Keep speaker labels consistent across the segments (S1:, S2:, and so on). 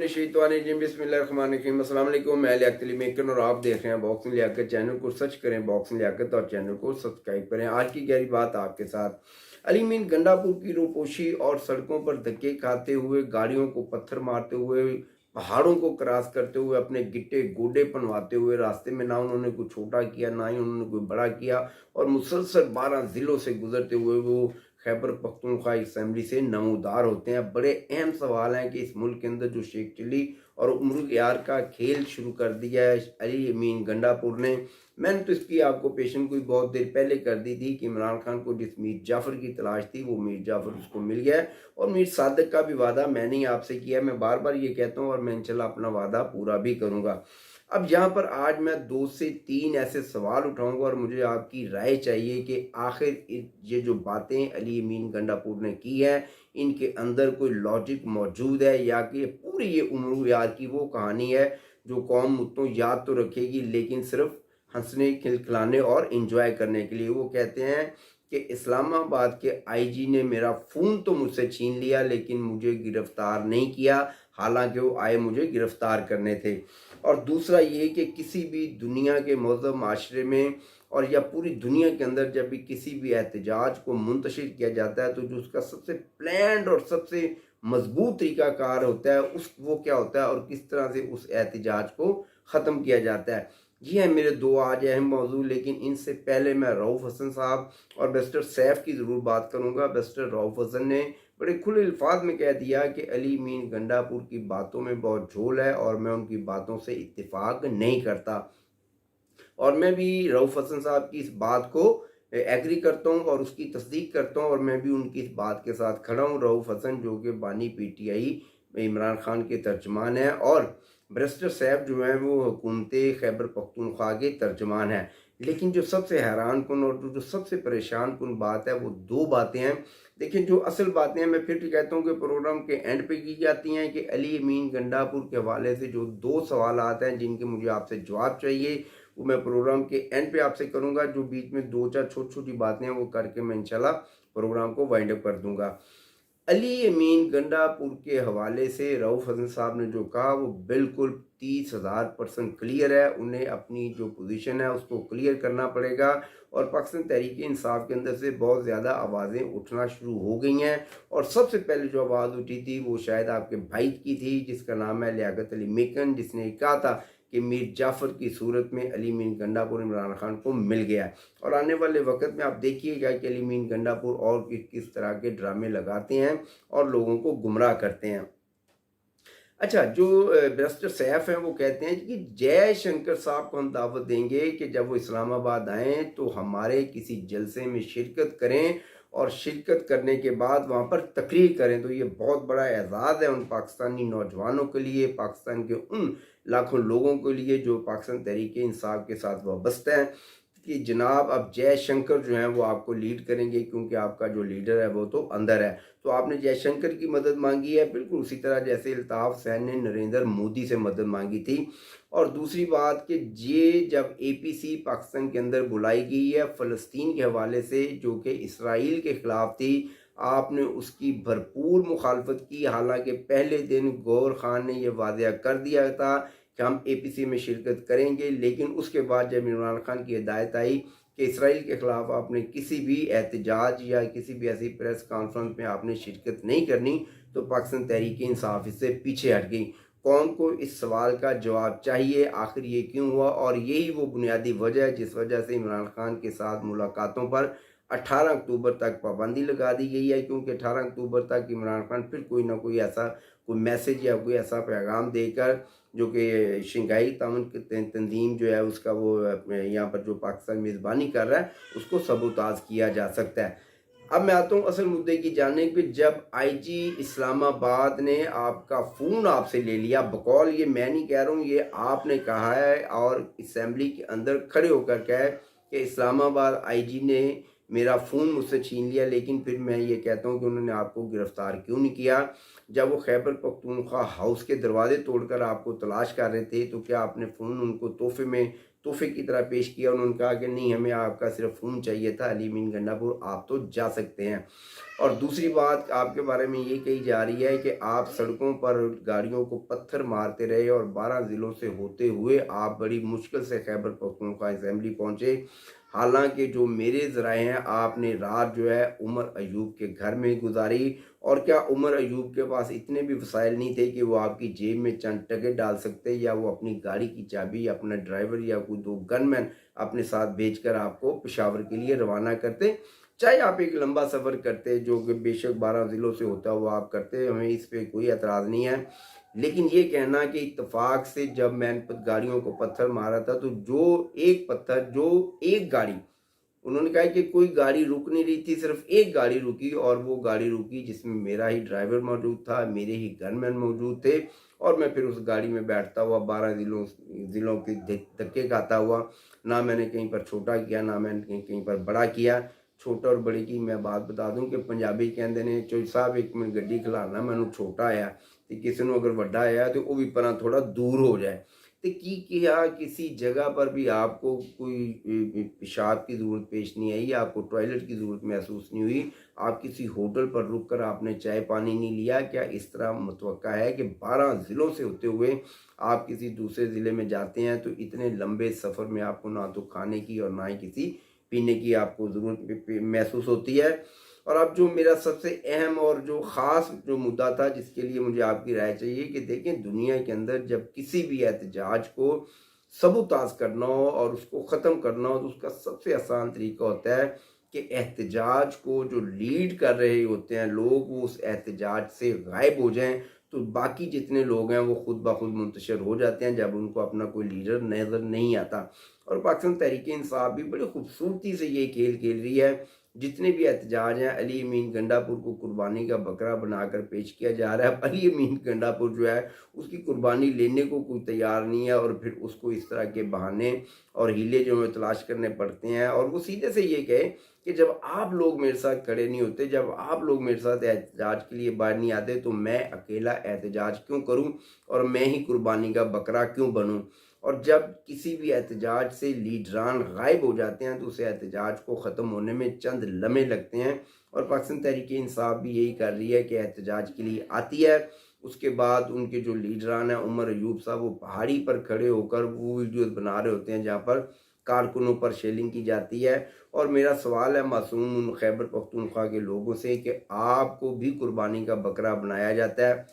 S1: मिनश्शैतानिर्रजीम बिस्मिल्लाहिर्रहमानिर्रहीम। अस्सलाम वालेकुम। मैं लियाकत अली मेकन और आप देख रहे हैं बॉक्सिंग लियाकत। चैनल को सर्च करें बॉक्सिंग लियाकत और चैनल को सब्सक्राइब करें। आज की गहरी बात आपके साथ अली मीन गंडापुर की रूपोशी और सड़कों पर धक्के खाते हुए, गाड़ियों को पत्थर मारते हुए, पहाड़ों को क्रॉस करते हुए, अपने गिट्टे गोडे बनवाते हुए, रास्ते में ना उन्होंने कोई छोटा किया ना ही उन्होंने कोई बड़ा किया, और मुसलसल 12 ज़िलों से गुजरते हुए वो खैबर पख्तूनख्वा असेंबली से नमूदार होते हैं। बड़े अहम सवाल हैं कि इस मुल्क के अंदर जो शेख चिल्ली और उमर यार का खेल शुरू कर दिया है अली मीन गंडापुर ने। मैंने तो इसकी आपको पेशन कोई बहुत देर पहले कर दी थी कि इमरान खान को जिस मीर जाफ़र की तलाश थी वो मीर जाफ़र उसको मिल गया है, और मीर सादिक का भी वादा मैंने ही आपसे किया है। मैं बार बार ये कहता हूँ और मैं इंशाल्लाह अपना वादा पूरा भी करूँगा। अब यहाँ पर आज मैं 2 से 3 ऐसे सवाल उठाऊंगा और मुझे आपकी राय चाहिए कि आखिर ये जो बातें अली मीन गंडापुर ने की है, इनके अंदर कोई लॉजिक मौजूद है या कि पूरी ये उम्र यार की वो कहानी है जो कौम मुझको याद तो रखेगी लेकिन सिर्फ हंसने खिलखिलाने और इंजॉय करने के लिए। वो कहते हैं कि इस्लामाबाद के आईजी ने मेरा फ़ोन तो मुझसे छीन लिया लेकिन मुझे गिरफ्तार नहीं किया, हालांकि वो आए मुझे गिरफ्तार करने थे। और दूसरा ये कि किसी भी दुनिया के महज़ब माशरे में और या पूरी दुनिया के अंदर जब भी किसी भी एहतजाज को मुंतशिर किया जाता है तो जो उसका सबसे प्लान्ड और सबसे मजबूत तरीक़ाकार होता है उस वो क्या होता है और किस तरह से उस एहतजाज को ख़त्म किया जाता है। ये है मेरे 2 आज अहम मौजू, लेकिन इनसे पहले मैं रऊफ़ हसन साहब और बैरिस्टर सैफ की ज़रूर बात करूँगा। बैरिस्टर रऊफ़ हसन ने बड़े खुले अल्फाज में कह दिया कि अली मीन गंडापुर की बातों में बहुत झोल है और मैं उनकी बातों से इत्तेफाक नहीं करता। और मैं भी रऊफ़ हसन साहब की इस बात को एग्री करता हूँ और उसकी तस्दीक करता हूँ और मैं भी उनकी इस बात के साथ खड़ा हूँ। रऊफ़ हसन जो कि बानी पीटीआई इमरान खान के तर्जमान है और बैरिस्टर सैफ जो हैं वो हुकूमत खैबर पख्तूनख्वा के तर्जमान हैं। लेकिन जो सबसे हैरान कुन और जो सबसे परेशान कुन बात है वो 2 बातें हैं। देखिए, जो असल बातें हैं मैं फिर भी कहता हूँ कि प्रोग्राम के एंड पे की जाती हैं कि अली मीन गंडापुर के हवाले से जो 2 सवाल आते हैं जिनके मुझे आपसे जवाब चाहिए वो मैं प्रोग्राम के एंड पे आपसे करूंगा। जो बीच में 2-4 छोटी छोटी बातें हैं वो करके मैं इंशाल्लाह प्रोग्राम को वाइंड अप कर दूंगा। अली मीन गंडापुर के हवाले से रऊफ़ हसन साहब ने जो कहा वो बिल्कुल 30,000% क्लियर है। उन्हें अपनी जो पोजीशन है उसको क्लियर करना पड़ेगा और पाकिस्तान तहरीक इंसाफ के अंदर से बहुत ज़्यादा आवाज़ें उठना शुरू हो गई हैं। और सबसे पहले जो आवाज़ उठी थी वो शायद आपके भाई की थी जिसका नाम है लियाकत अली मेकन, जिसने कहा था कि मीर जाफ़र की सूरत में अली मीन गंडापुर इमरान खान को मिल गया है। और आने वाले वक्त में आप देखिएगा कि अली मीन गंडापुर और किस तरह के ड्रामे लगाते हैं और लोगों को गुमराह करते हैं। अच्छा, जो बैरिस्टर सैफ हैं वो कहते हैं कि जयशंकर साहब को हम दावत देंगे कि जब वो इस्लामाबाद आएँ तो हमारे किसी जलसे में शिरकत करें और शिरकत करने के बाद वहाँ पर तकरीर करें। तो ये बहुत बड़ा एजाज़ है उन पाकिस्तानी नौजवानों के लिए, पाकिस्तान के उन लाखों लोगों के लिए जो पाकिस्तान तहरीक इंसाफ के साथ वाबस्ता हैं कि जनाब अब जयशंकर जो हैं वो आपको लीड करेंगे क्योंकि आपका जो लीडर है वो तो अंदर है। तो आपने जयशंकर की मदद मांगी है बिल्कुल उसी तरह जैसे अल्ताफ़ सैन ने नरेंद्र मोदी से मदद मांगी थी। और दूसरी बात कि ये जब APC पाकिस्तान के अंदर बुलाई गई है फ़लस्तीन के हवाले से जो कि इसराइल के ख़िलाफ़ थी, आपने उसकी भरपूर मुखालफत की। हालांकि पहले दिन गौर खान ने यह वादा कर दिया था कि हम APC में शिरकत करेंगे, लेकिन उसके बाद जब इमरान खान की हिदायत आई कि इसराइल के ख़िलाफ़ आपने किसी भी एहतजाज या किसी भी ऐसी प्रेस कॉन्फ्रेंस में आपने शिरकत नहीं करनी, तो पाकिस्तान तहरीक इंसाफ इससे पीछे हट गई। कौम को इस सवाल का जवाब चाहिए आखिर ये क्यों हुआ, और यही वो बुनियादी वजह है जिस वजह से इमरान खान के साथ मुलाकातों पर 18 अक्टूबर तक पाबंदी लगा दी गई है। क्योंकि 18 अक्टूबर तक इमरान खान फिर कोई ना कोई ऐसा कोई मैसेज या कोई ऐसा पैगाम देकर जो कि शंघाई ताउन तंजीम जो है उसका वो यहाँ पर जो पाकिस्तान मेज़बानी कर रहा है उसको सबूताज किया जा सकता है। अब मैं आता हूँ असल मुद्दे की जाने पे। जब IG इस्लामाबाद ने आपका फ़ोन आपसे ले लिया, बकौल ये मैं नहीं कह रहा हूँ, ये आपने कहा है और असेंबली के अंदर खड़े होकर कहा है कि इस्लामाबाद IG ने मेरा फ़ोन मुझसे छीन लिया, लेकिन फिर मैं ये कहता हूँ कि उन्होंने आपको गिरफ़्तार क्यों नहीं किया। जब वो खैबर पख्तूनख्वा हाउस के दरवाजे तोड़कर आपको तलाश कर रहे थे तो क्या आपने फ़ोन उनको तोहफे में तोहफे की तरह पेश किया। उन्होंने कहा कि नहीं, हमें आपका सिर्फ फ़ोन चाहिए था, अली अमीन गंडापुर आप तो जा सकते हैं। और दूसरी बात आपके बारे में ये कही जा रही है कि आप सड़कों पर गाड़ियों को पत्थर मारते रहे और 12 ज़िलों से होते हुए आप बड़ी मुश्किल से खैबर पख्तूनख्वा असेंबली पहुँचे। हालांकि जो मेरे ज़राए हैं, आपने रात जो है उमर अयूब के घर में गुजारी। और क्या उमर अयूब के पास इतने भी वसाइल नहीं थे कि वो आपकी जेब में चंद टके डाल सकते, या वो अपनी गाड़ी की चाबी, अपना ड्राइवर या कोई 2 गनमैन अपने साथ भेजकर आपको पेशावर के लिए रवाना करते? चाहे आप एक लंबा सफ़र करते, जो कि बेशक 12 ज़िलों से होता हुआ आप करते, हमें इस पे कोई एतराज़ नहीं है। लेकिन ये कहना कि इत्तेफाक से जब मैंने गाड़ियों को पत्थर मारा था, तो जो एक पत्थर, जो एक गाड़ी, उन्होंने कहा कि कोई गाड़ी रुक नहीं रही थी, सिर्फ एक गाड़ी रुकी, और वो गाड़ी रुकी जिसमें मेरा ही ड्राइवर मौजूद था, मेरे ही गनमैन मौजूद थे। और मैं फिर उस गाड़ी में बैठता हुआ 12 ज़िलों के धक्के खाता हुआ, ना मैंने कहीं पर छोटा किया, ना मैंने कहीं पर बड़ा किया। छोटा और बड़े की मैं बात बता दूं कि पंजाबी कहते ने चोई साहब एक मिनट गड्डी खिलाना, मैनू छोटा आया तो किसी को अगर वड्डा आया तो वह भी पर थोड़ा दूर हो जाए। तो की किया, किसी जगह पर भी आपको कोई पेशाब की ज़रूरत पेश नहीं आई, आपको टॉयलेट की ज़रूरत महसूस नहीं हुई, आप किसी होटल पर रुक कर आपने चाय पानी नहीं लिया? क्या इस तरह मुतवक्का है कि 12 ज़िलों से होते हुए आप किसी दूसरे ज़िले में जाते हैं तो इतने लंबे सफ़र में आपको ना तो खाने की और ना ही किसी पीने की आपको ज़रूरत महसूस होती है? और अब जो मेरा सबसे अहम और जो ख़ास जो मुद्दा था, जिसके लिए मुझे आपकी राय चाहिए, कि देखें, दुनिया के अंदर जब किसी भी एहतजाज को सबूताज करना हो और उसको ख़त्म करना हो, तो उसका सबसे आसान तरीका होता है कि एहतजाज को जो लीड कर रहे होते हैं लोग, वो उस एहतजाज से गायब हो जाएं, तो बाकी जितने लोग हैं वो खुद ब खुद मुंतशिर हो जाते हैं जब उनको अपना कोई लीडर नज़र नहीं आता। और पाकिस्तान तहरीक इंसाफ भी बड़ी खूबसूरती से ये खेल खेल रही है। जितने भी एहतजाज हैं, अली अमीन गंडापुर को कुर्बानी का बकरा बनाकर पेश किया जा रहा है। अली अमीन गंडापुर जो है उसकी कुर्बानी लेने को कोई तैयार नहीं है, और फिर उसको इस तरह के बहाने और हीले जो है तलाश करने पड़ते हैं। और वो सीधे से ये कहे कि जब आप लोग मेरे साथ खड़े नहीं होते, जब आप लोग मेरे साथ एहतजाज के लिए बाहर नहीं आते, तो मैं अकेला एहतजाज क्यों करूं और मैं ही कुर्बानी का बकरा क्यों बनूं? और जब किसी भी एहतजाज से लीडरान गायब हो जाते हैं तो उस एहतजाज को ख़त्म होने में चंद लम्हे लगते हैं। और पाकिस्तान तहरीक इंसाफ भी यही कर रही है कि एहतजाज के लिए आती है, उसके बाद उनके जो लीडरान हैं, उमर अयूब साहब, वो पहाड़ी पर खड़े होकर वो वीडियोस बना रहे होते हैं जहाँ पर कारकुनों पर शेलिंग की जाती है। और मेरा सवाल है मासूम उन खैबर पख्तूनख्वा के लोगों से कि आपको भी कुर्बानी का बकरा बनाया जाता है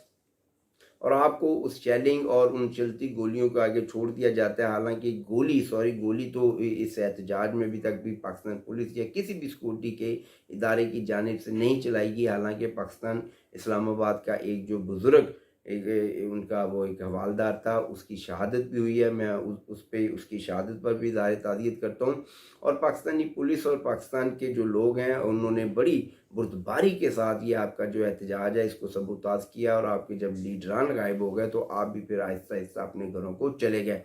S1: और आपको उस शेलिंग और उन चलती गोलियों को आगे छोड़ दिया जाता है। हालांकि गोली तो इस एहतजाज में अभी तक भी पाकिस्तान पुलिस या किसी भी सिक्योरिटी के इदारे की जानिब से नहीं चलाई। हालांकि पाकिस्तान इस्लामाबाद का एक जो बुज़ुर्ग उनका वो एक हवालदार था, उसकी शहादत भी हुई है। मैं उसकी शहादत पर भी इज़हार ताज़ियत करता हूँ। और पाकिस्तानी पुलिस और पाकिस्तान के जो लोग हैं उन्होंने बड़ी बुर्दबारी के साथ ये आपका जो एहतजाज है इसको सबूताज किया, और आपके जब लीडरान गायब हो गए तो आप भी फिर आहिस्ता आहिस्ता अपने घरों को चले गए।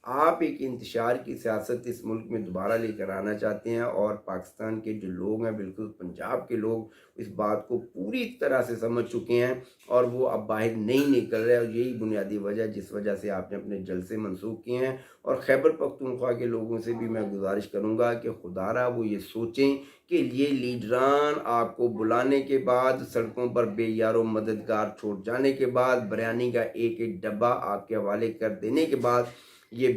S1: आप एक इंतशार की सियासत इस मुल्क में दोबारा लेकर आना चाहते हैं, और पाकिस्तान के जो लोग हैं, बिल्कुल पंजाब के लोग, इस बात को पूरी तरह से समझ चुके हैं और वो अब बाहर नहीं निकल रहे। और यही बुनियादी वजह जिस वजह से आपने अपने जलसे मनसूख किए हैं। और खैबर पख्तूनख्वा के लोगों से भी मैं गुजारिश करूँगा कि खुदारा वो ये सोचें कि ये लीडरान आपको बुलाने के बाद, सड़कों पर बेयारो मददगार छोड़ जाने के बाद, बिरयानी का एक एक डब्बा आपके हवाले कर देने के बाद ये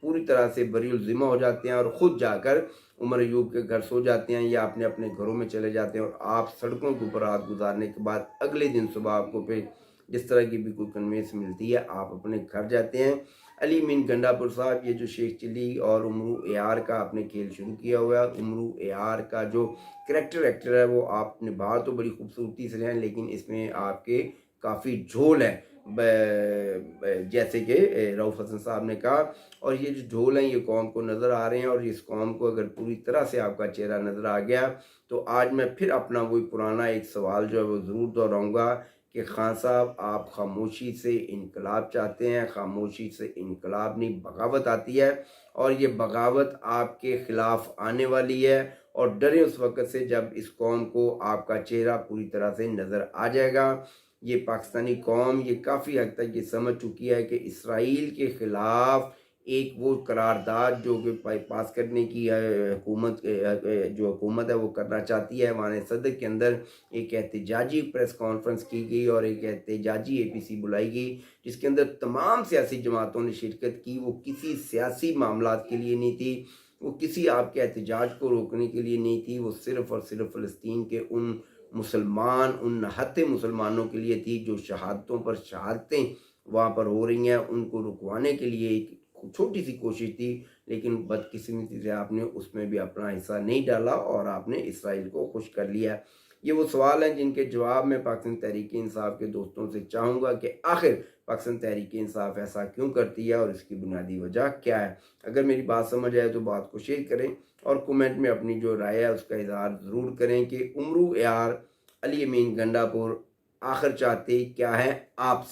S1: पूरी तरह से बरीउल ज़िम्मा हो जाते हैं और ख़ुद जाकर उमर अयूब के घर सो जाते हैं या अपने अपने घरों में चले जाते हैं। और आप सड़कों के ऊपर रात गुजारने के बाद अगले दिन सुबह आपको फिर जिस तरह की भी कोई कन्वेंस मिलती है, आप अपने घर जाते हैं। अली अमीन गंडापुर साहब, ये जो शेख चिल्ली और उमरू एआर का आपने खेल शुरू किया हुआ है, उमरू एआर का जो करैक्टर एक्टर है वो आप निभा तो बड़ी खूबसूरती से हैं, लेकिन इसमें आपके काफ़ी झोल है, जैसे कि रऊफ़ हसन साहब ने कहा। और ये जो झोल हैं ये कौम को नज़र आ रहे हैं, और इस कौम को अगर पूरी तरह से आपका चेहरा नज़र आ गया तो आज मैं फिर अपना वही पुराना एक सवाल जो है वो ज़रूर दोहराऊँगा कि खान साहब, आप खामोशी से इनकलाब चाहते हैं। खामोशी से इनकलाब नहीं, बगावत आती है, और ये बगावत आपके ख़िलाफ़ आने वाली है। और डरे उस वक़्त से जब इस कौम को आपका चेहरा पूरी तरह से नज़र आ जाएगा। ये पाकिस्तानी कौम ये काफ़ी हद तक ये समझ चुकी है कि इसराइल के ख़िलाफ़ ایک وہ قرارداد جو کہ پاس کرنے کی جو حکومت ہے وہ کرنا چاہتی ہے، وہاں صدر کے اندر ایک احتجاجی پریس کانفرنس کی گئی اور ایک احتجاجی APC بلائی گئی، جس کے اندر تمام سیاسی جماعتوں نے شرکت کی۔ وہ کسی سیاسی معاملات کے لیے نہیں تھی، وہ کسی آپ کے احتجاج کو روکنے کے لیے نہیں تھی، وہ صرف اور صرف فلسطین کے ان نہتے مسلمانوں کے لیے تھی جو شہادتوں پر شہادتیں وہاں پر ہو رہی ہیں، ان کو رکوانے کے لیے ایک چھوٹی سی کوشش تھی، لیکن بدقسمتی سے آپ نے اس میں بھی اپنا حصہ نہیں ڈالا اور آپ نے اسرائیل کو خوش کر لیا۔ یہ وہ سوال ہیں جن کے جواب میں پاکستان تحریک انصاف کے دوستوں سے چاہوں گا کہ آخر پاکستان تحریک انصاف ایسا کیوں کرتی ہے اور اس کی بنیادی وجہ کیا ہے۔ اگر میری بات سمجھ آئے تو بات کو شیئر کریں اور کومنٹ میں اپنی جو رائے ہے اس کا اظہار ضرور کریں کہ عمرو یار علی امین گنڈا پور آخر چاہتے کیا ہے آپ سے۔